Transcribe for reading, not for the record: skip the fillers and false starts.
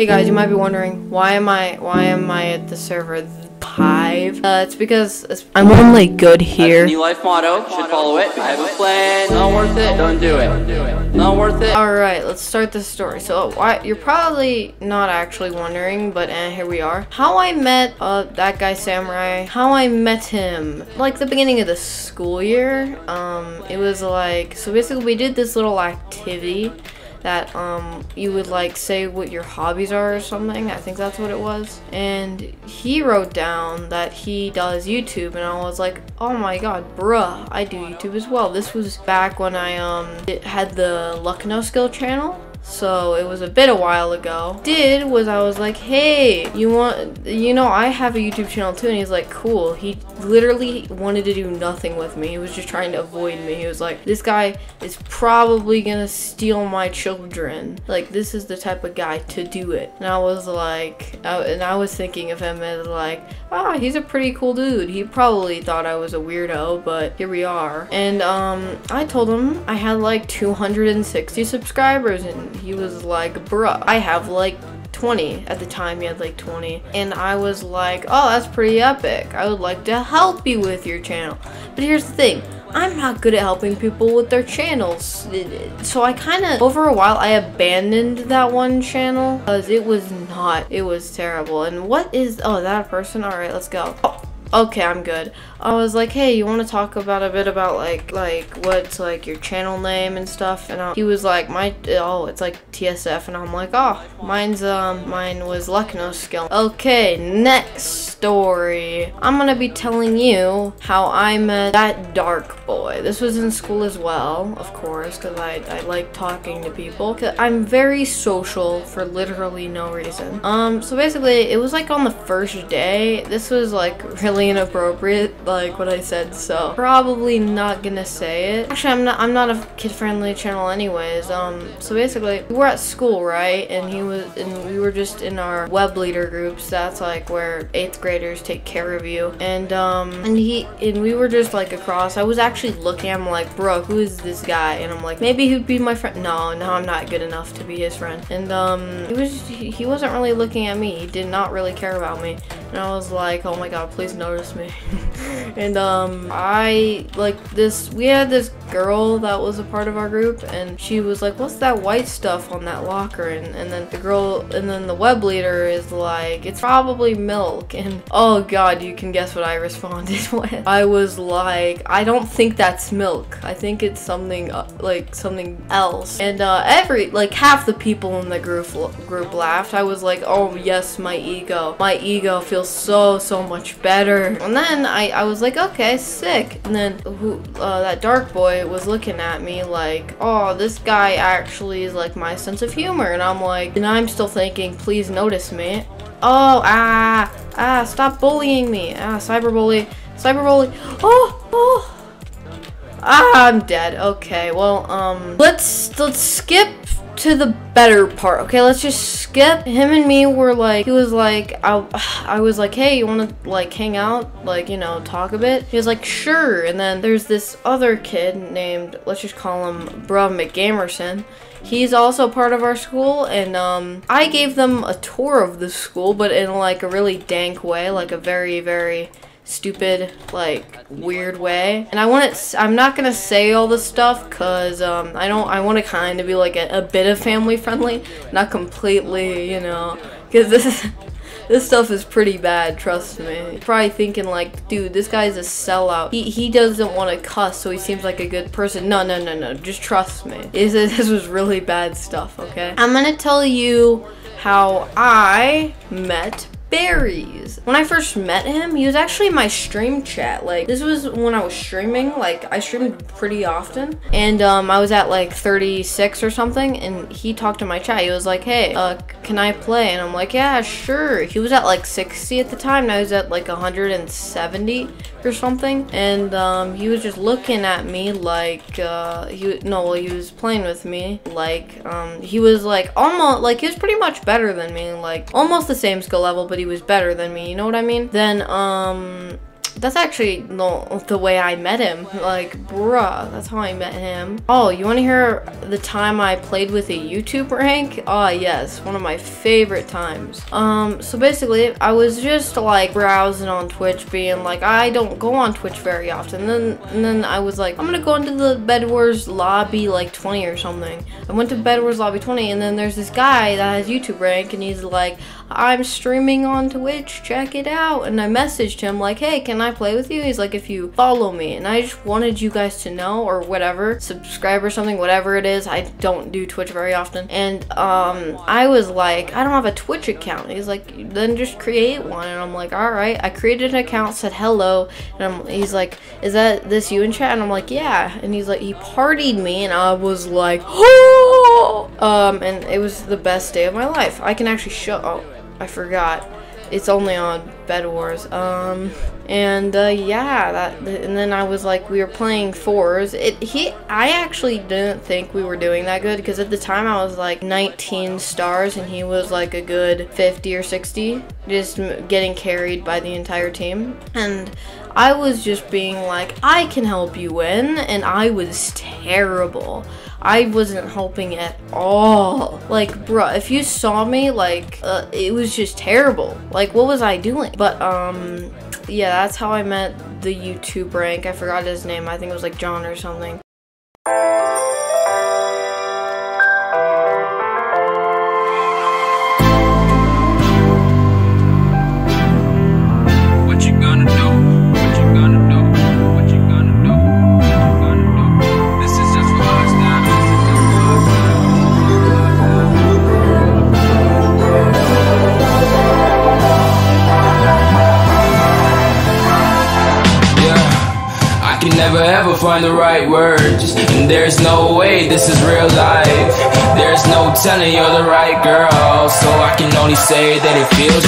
Hey guys, you might be wondering why am I at the server 5? It's because I'm only good here. That's a new life motto. Should follow it. I have a plan. Not worth it. Don't do it. Not worth it. All right, let's start the story. So you're probably not actually wondering, but here we are. How I met that guy Samurai. How I met him, like the beginning of the school year. It was like, so basically we did this little activity that you would like say what your hobbies are or something. I think that's what it was. And he wrote down that he does YouTube, and I was like, oh my god, bruh, I do YouTube as well. This was back when I had the Luck No Skill channel. So it was a while ago. I was like, hey, I have a YouTube channel too. And he's like, cool. He literally wanted to do nothing with me. He was just trying to avoid me. He was like, this guy is probably gonna steal my children. Like, this is the type of guy to do it. And I was like, I was thinking of him as like, he's a pretty cool dude. He probably thought I was a weirdo, but here we are. And I told him I had like 260 subscribers, and he was like, bruh, I have like 20. At the time he had like 20, and I was like, oh, that's pretty epic. I would like to help you with your channel. But here's the thing, I'm not good at helping people with their channels. So I kind of, over a while, I abandoned that one channel because it was terrible. And what is, oh, that person? All right, let's go. Oh, okay, I'm good. I was like, hey, you want to talk about a bit about like what's like your channel name and stuff? And he was like, it's like TSF, and I'm like, oh, mine was Luck No Skill. Okay, next story. I'm gonna be telling you how I met that dark boy. This was in school as well, of course, because I like talking to people. I'm very social for literally no reason. So basically, it was like on the first day. This was like really inappropriate, like what I said, so probably not gonna say it. Actually, I'm not a kid-friendly channel anyways. So basically we were at school, right, and we were just in our web leader groups. That's like where 8th graders take care of you, and we were just like across. I was actually looking at him like, bro, who is this guy? And I'm like, maybe he'd be my friend. No, I'm not good enough to be his friend. And he wasn't really looking at me. He did not really care about me. And I was like, oh my god, please notice me. And we had this girl that was a part of our group, and she was like, what's that white stuff on that locker? And then the web leader is like, it's probably milk. And oh god, you can guess what I responded with. I was like, I don't think that's milk. I think it's something something else. And half the people in the group laughed. I was like, oh yes, my ego feels so much better. And then I was like, okay, sick. And then that dark boy was looking at me like, oh, this guy actually is like my sense of humor. And I'm like, and I'm still thinking, please notice me. Oh, stop bullying me. Cyberbully. Oh. I'm dead. Okay, well, let's skip to the better part. Okay, let's just skip. Him and me were like, he was like, I was like, hey, you want to like hang out, like, talk a bit? He was like, sure. And then there's this other kid named, let's just call him Bruh McGamerson. He's also part of our school, and I gave them a tour of the school, but in like a really dank way, like a very stupid, like, weird way. And I'm not gonna say all this stuff because I want to kind of be like a bit of family friendly, not completely, because this stuff is pretty bad, trust me. You're probably thinking like, dude, this guy's a sellout. He doesn't want to cuss, so he seems like a good person. No, just trust me. This was really bad stuff, okay? I'm gonna tell you how I met Berries. When I first met him, he was actually in my stream chat. Like, this was when I was streaming. Like, I streamed pretty often, and I was at like 36 or something, and he talked to my chat. He was like, hey, can I play? And I'm like, yeah, sure. He was at like 60 at the time, and I was at like 170 or something, and he was just looking at me like, he was playing with me like, he was like almost, like, he was pretty much better than me, like almost the same skill level, but he was better than me, you know what I mean? Then That's actually the way I met him. Like, bruh, that's how I met him. Oh, you want to hear the time I played with a YouTube rank? Oh, yes, one of my favorite times. So basically, I was just like browsing on Twitch, being like, I don't go on Twitch very often. And then I was like, I'm gonna go into the Bed Wars lobby like 20 or something. I went to Bed Wars lobby 20, and then there's this guy that has YouTube rank, and he's like, I'm streaming on Twitch, check it out. And I messaged him like, hey, can I play with you? He's like, if you follow me. And I just wanted you guys to know, or whatever, subscribe or something, whatever it is. I don't do Twitch very often. And I was like, I don't have a Twitch account. He's like, then just create one. And I'm like, all right. I created an account, said hello, and he's like, is that this you in chat? And I'm like, yeah. And he's like, he partied me, and I was like, oh! And it was the best day of my life. I can actually show, oh, I forgot. It's only on Bed Wars. Yeah, and then I was like, we were playing fours. I actually didn't think we were doing that good, because at the time I was like 19 stars and he was like a good 50 or 60, just getting carried by the entire team. And I was just being like, I can help you win, and I was terrible. I wasn't helping at all. Like, bruh, if you saw me, like, it was just terrible. Like, what was I doing? But, yeah, that's how I met the YouTube rank. I forgot his name. I think it was, like, John or something. What you gonna do? What you gonna do? What you gonna do? What you gonna do? This is just for us now. I can never ever find the right words, and there's no way this is real life. There's no telling you're the right girl, so I can only say that it feels